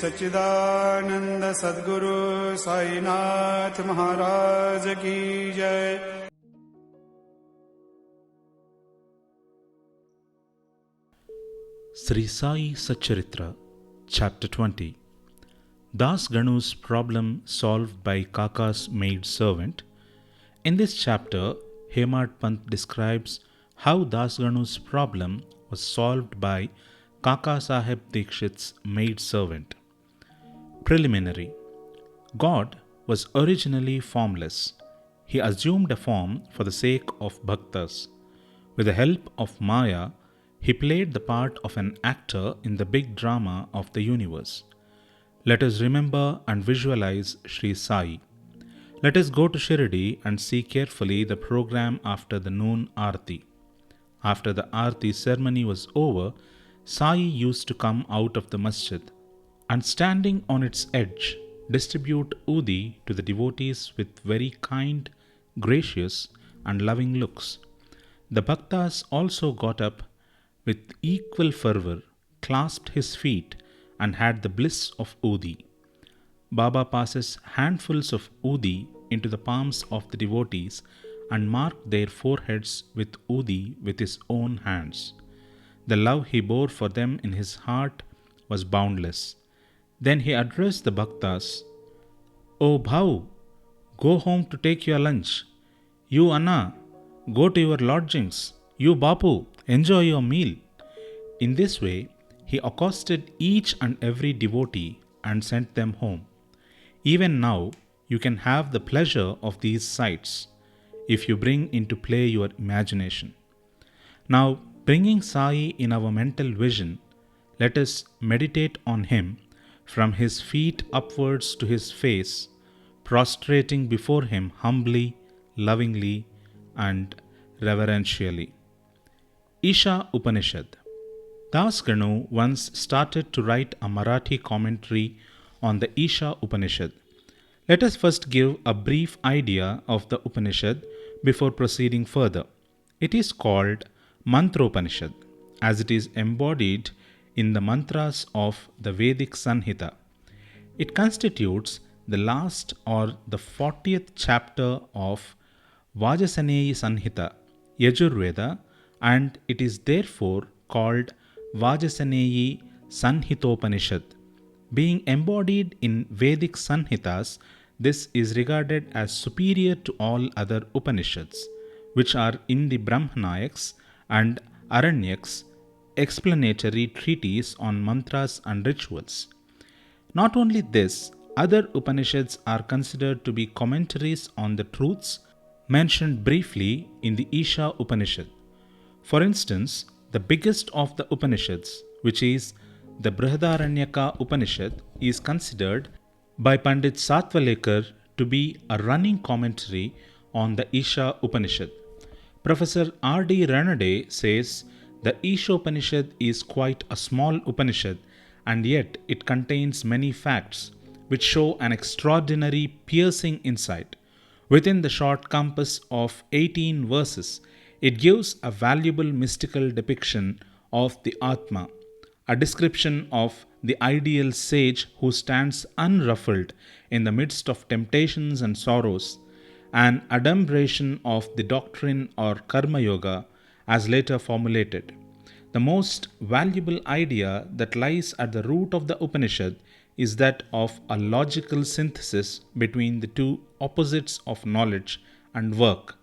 सच्चिदानंद सद्गुरु साईनाथ महाराज की जय। Shri Sai Satcharitra, Chapter 20. Das Ganu's problem solved by Kaka's maid-servant. In this chapter, Hemadpant describes how Das Ganu's problem was solved by Kaka Sahib Dikshit's maid-servant. Preliminary. God was originally formless. He assumed a form for the sake of bhaktas. With the help of Maya, he played the part of an actor in the big drama of the universe. Let us remember and visualize Shri Sai. Let us go to Shirdi and see carefully the program after the noon Aarti. After the Aarti ceremony was over, Sai used to come out of the masjid and, standing on its edge, distribute Udi to the devotees with very kind, gracious and loving looks. The bhaktas also got up with equal fervor, clasped his feet and had the bliss of Udi. Baba passes handfuls of Udi into the palms of the devotees and marked their foreheads with Udi with his own hands. The love he bore for them in his heart was boundless. Then he addressed the bhaktas, "O Bhau, go home to take your lunch. You Anna, go to your lodgings. You Bapu, enjoy your meal." In this way, he accosted each and every devotee and sent them home. Even now, you can have the pleasure of these sights if you bring into play your imagination. Now, bringing Sai in our mental vision, let us meditate on him from his feet upwards to his face, prostrating before him humbly, lovingly, and reverentially. Isha Upanishad. Das Ganu once started to write a Marathi commentary on the Isha Upanishad. Let us first give a brief idea of the Upanishad before proceeding further. It is called Mantropanishad as it is embodied in the mantras of the Vedic Sanhita. It constitutes the last or the 40th chapter of Vajasaneyi Sanhita, Yajurveda, and it is therefore called Vajasaneyi Sanhitopanishad. Being embodied in Vedic Sanhitas, this is regarded as superior to all other Upanishads, which are in the Brahmanayaks and Aranyaks, explanatory treatises on mantras and rituals. Not only this, other Upanishads are considered to be commentaries on the truths mentioned briefly in the Isha Upanishad. For instance, the biggest of the Upanishads, which is the Brihadaranyaka Upanishad, is considered by Pandit Satwalekar to be a running commentary on the Isha Upanishad. Professor R.D. Ranade says the Isha Upanishad is quite a small Upanishad, and yet it contains many facts which show an extraordinary piercing insight. Within the short compass of 18 verses, it gives a valuable mystical depiction of the Atma, a description of the ideal sage who stands unruffled in the midst of temptations and sorrows, an adumbration of the doctrine or Karma Yoga as later formulated. The most valuable idea that lies at the root of the Upanishad is that of a logical synthesis between the two opposites of knowledge and work,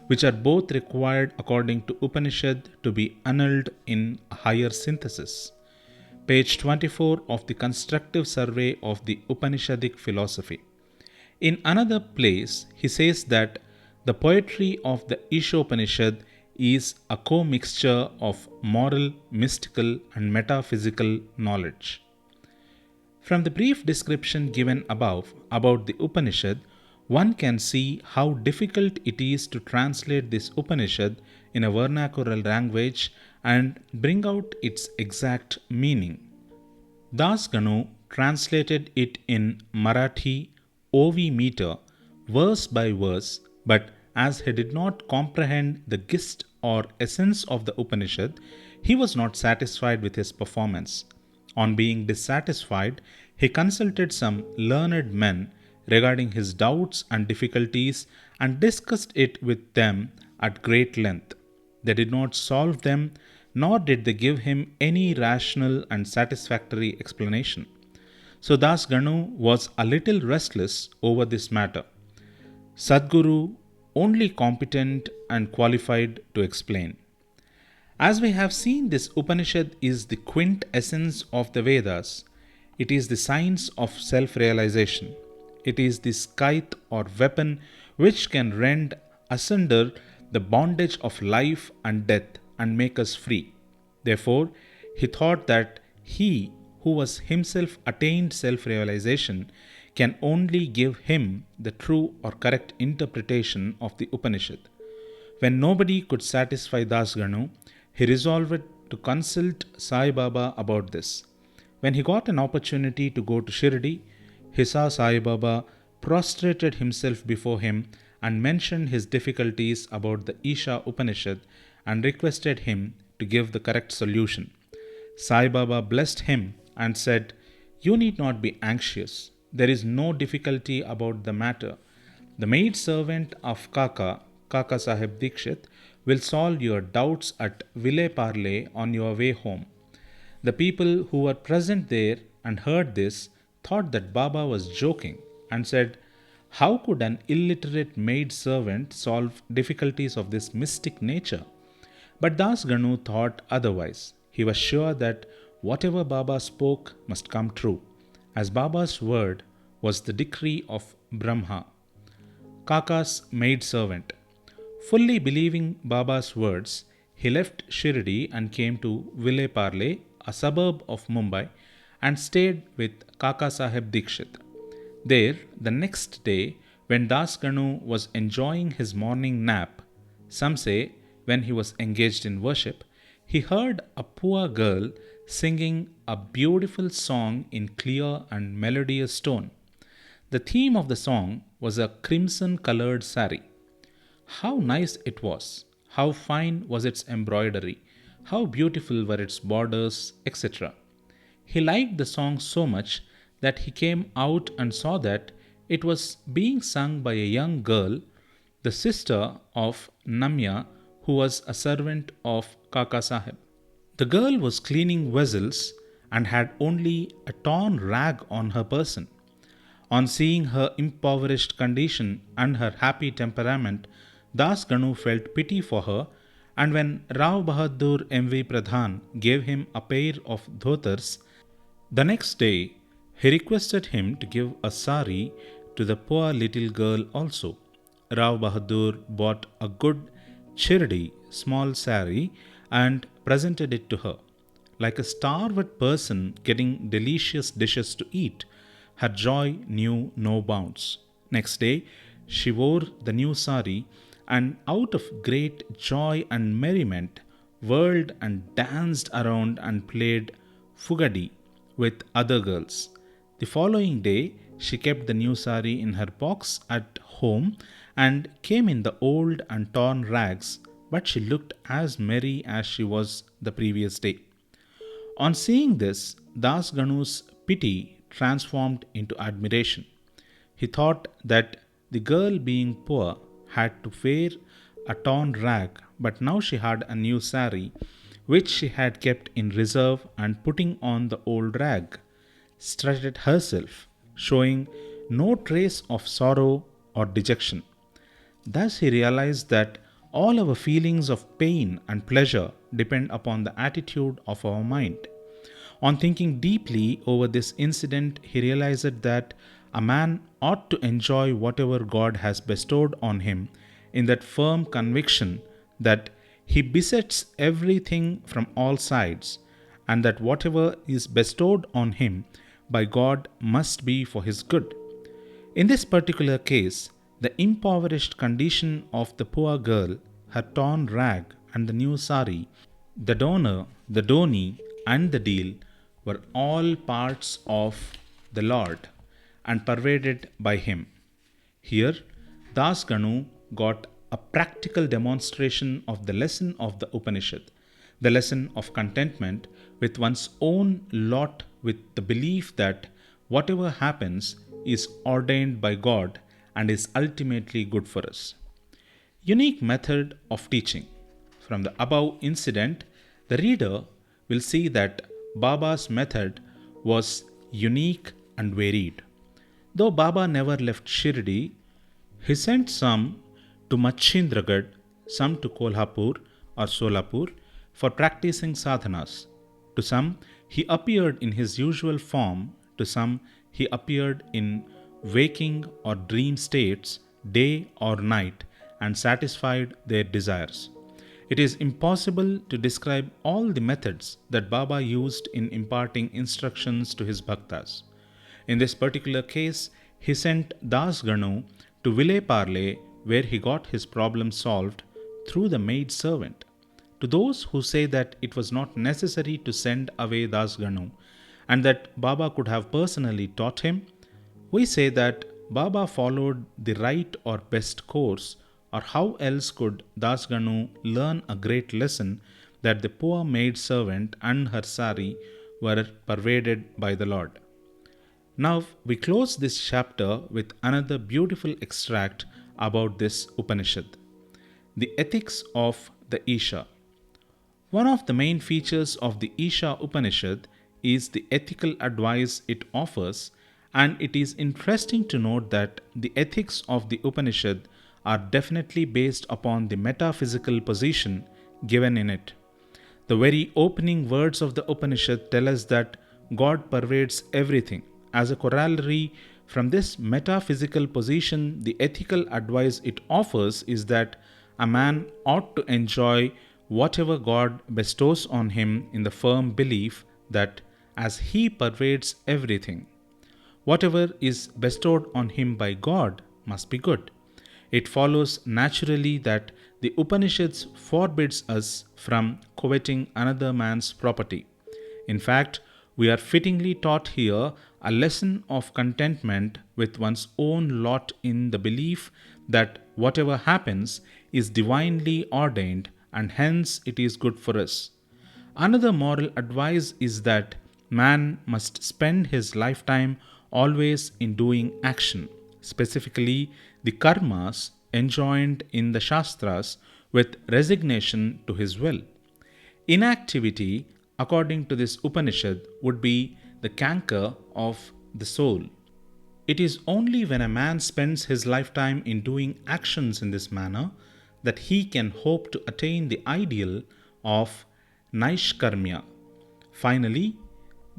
which are both required according to Upanishad to be annulled in a higher synthesis. Page 24 of the constructive survey of the Upanishadic philosophy. In another place, he says that the poetry of the Ishopanishad is a co-mixture of moral, mystical and metaphysical knowledge. From the brief description given above about the Upanishad, one can see how difficult it is to translate this Upanishad in a vernacular language and bring out its exact meaning. Das Ganu translated it in Marathi OV meter, verse by verse, but as he did not comprehend the gist or essence of the Upanishad, he was not satisfied with his performance. On being dissatisfied, he consulted some learned men regarding his doubts and difficulties and discussed it with them at great length. They did not solve them, nor did they give him any rational and satisfactory explanation. So Das Ganu was a little restless over this matter. Sadguru only competent and qualified to explain. As we have seen, this Upanishad is the quintessence of the Vedas. It is the science of self realization. It is the scythe or weapon which can rend asunder the bondage of life and death and make us free. Therefore, he thought that he who was himself attained self realization can only give him the true or correct interpretation of the Upanishad. When nobody could satisfy Das Ganu, he resolved to consult Sai Baba about this. When he got an opportunity to go to Shirdi, he saw Sai Baba, prostrated himself before him, and mentioned his difficulties about the Isha Upanishad and requested him to give the correct solution. Sai Baba blessed him and said, "You need not be anxious. There is no difficulty about the matter. The maid-servant of Kaka, Kaka Sahib Dikshit, will solve your doubts at Ville Parle on your way home." The people who were present there and heard this thought that Baba was joking and said, "How could an illiterate maid-servant solve difficulties of this mystic nature?" But Das Ganu thought otherwise. He was sure that whatever Baba spoke must come true, as Baba's word was the decree of Brahma. Kaka's maid-servant. Fully believing Baba's words, he left Shirdi and came to Ville Parle, a suburb of Mumbai, and stayed with Kaka Sahib Dikshit. There, the next day, when Das Ganu was enjoying his morning nap, some say when he was engaged in worship, he heard a poor girl singing a beautiful song in clear and melodious tone. The theme of the song was a crimson colored sari. How nice it was! How fine was its embroidery! How beautiful were its borders, etc. He liked the song so much that he came out and saw that it was being sung by a young girl, the sister of Namya, who was a servant of Kaka Sahib. The girl was cleaning vessels and had only a torn rag on her person. On seeing her impoverished condition and her happy temperament, Das Ganu felt pity for her, and when Rao Bahadur M.V. Pradhan gave him a pair of dhotars, the next day he requested him to give a sari to the poor little girl also. Rao Bahadur bought a good chirdi, small sari, and presented it to her. Like a starved person getting delicious dishes to eat, her joy knew no bounds. Next day, she wore the new sari and out of great joy and merriment whirled and danced around and played fugadi with other girls. The following day, she kept the new sari in her box at home and came in the old and torn rags, but she looked as merry as she was the previous day. On seeing this, Das Ganu's pity transformed into admiration. He thought that the girl, being poor, had to wear a torn rag, but now she had a new sari, which she had kept in reserve, and putting on the old rag, strutted herself, showing no trace of sorrow or dejection. Thus he realized that all our feelings of pain and pleasure depend upon the attitude of our mind. On thinking deeply over this incident, he realized that a man ought to enjoy whatever God has bestowed on him in that firm conviction that he besets everything from all sides, and that whatever is bestowed on him by God must be for his good. In this particular case, the impoverished condition of the poor girl, her torn rag, and the new sari, the donor, the doni, and the deal were all parts of the Lord and pervaded by him. Here, Das Ganu got a practical demonstration of the lesson of the Upanishad. the lesson of contentment with one's own lot, with the belief that whatever happens is ordained by God and is ultimately good for us. Unique method of teaching. From the above incident, the reader will see that Baba's method was unique and varied. Though Baba never left Shirdi, he sent some to Machindragad, some to Kolhapur or Solapur for practicing sadhanas. To some, he appeared in his usual form, to some, he appeared in waking or dream states, day or night, and satisfied their desires. It is impossible to describe all the methods that Baba used in imparting instructions to his bhaktas. In this particular case, he sent Das Ganu to Ville Parle, where he got his problem solved through the maid-servant. To those who say that it was not necessary to send away Das Ganu and that Baba could have personally taught him, we say that Baba followed the right or best course, or how else could Das Ganu learn a great lesson that the poor maid-servant and her sari were pervaded by the Lord. Now we close this chapter with another beautiful extract about this Upanishad. The ethics of the Isha. One of the main features of the Isha Upanishad is the ethical advice it offers, and it is interesting to note that the ethics of the Upanishad are definitely based upon the metaphysical position given in it. The very opening words of the Upanishad tell us that God pervades everything. As a corollary from this metaphysical position, the ethical advice it offers is that a man ought to enjoy whatever God bestows on him in the firm belief that as he pervades everything, whatever is bestowed on him by God must be good. It follows naturally that the Upanishads forbids us from coveting another man's property. In fact, we are fittingly taught here a lesson of contentment with one's own lot in the belief that whatever happens is divinely ordained and hence it is good for us. Another moral advice is that man must spend his lifetime always in doing action, specifically the karmas enjoined in the Shastras, with resignation to his will. Inactivity, according to this Upanishad, would be the canker of the soul. It is only when a man spends his lifetime in doing actions in this manner that he can hope to attain the ideal of Naishkarmya. Finally,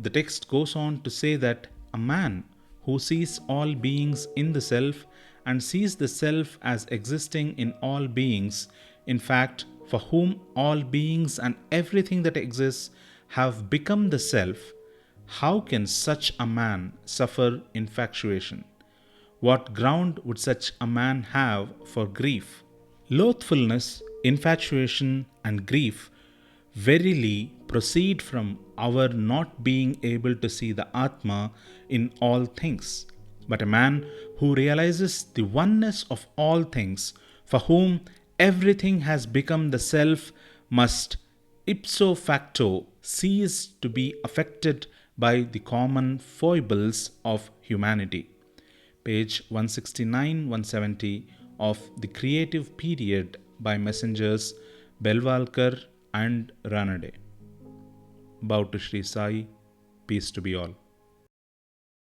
the text goes on to say that a man who sees all beings in the self and sees the self as existing in all beings, in fact, for whom all beings and everything that exists have become the self, how can such a man suffer infatuation? What ground would such a man have for grief? Loathfulness, infatuation, and grief verily proceed from our not being able to see the Atma in all things. But a man who realizes the oneness of all things, for whom everything has become the self, must ipso facto cease to be affected by the common foibles of humanity. Page 169-170 of The Creative Period by Messengers Belwalkar and Ranade. Bow to Shri Sai, peace to be all.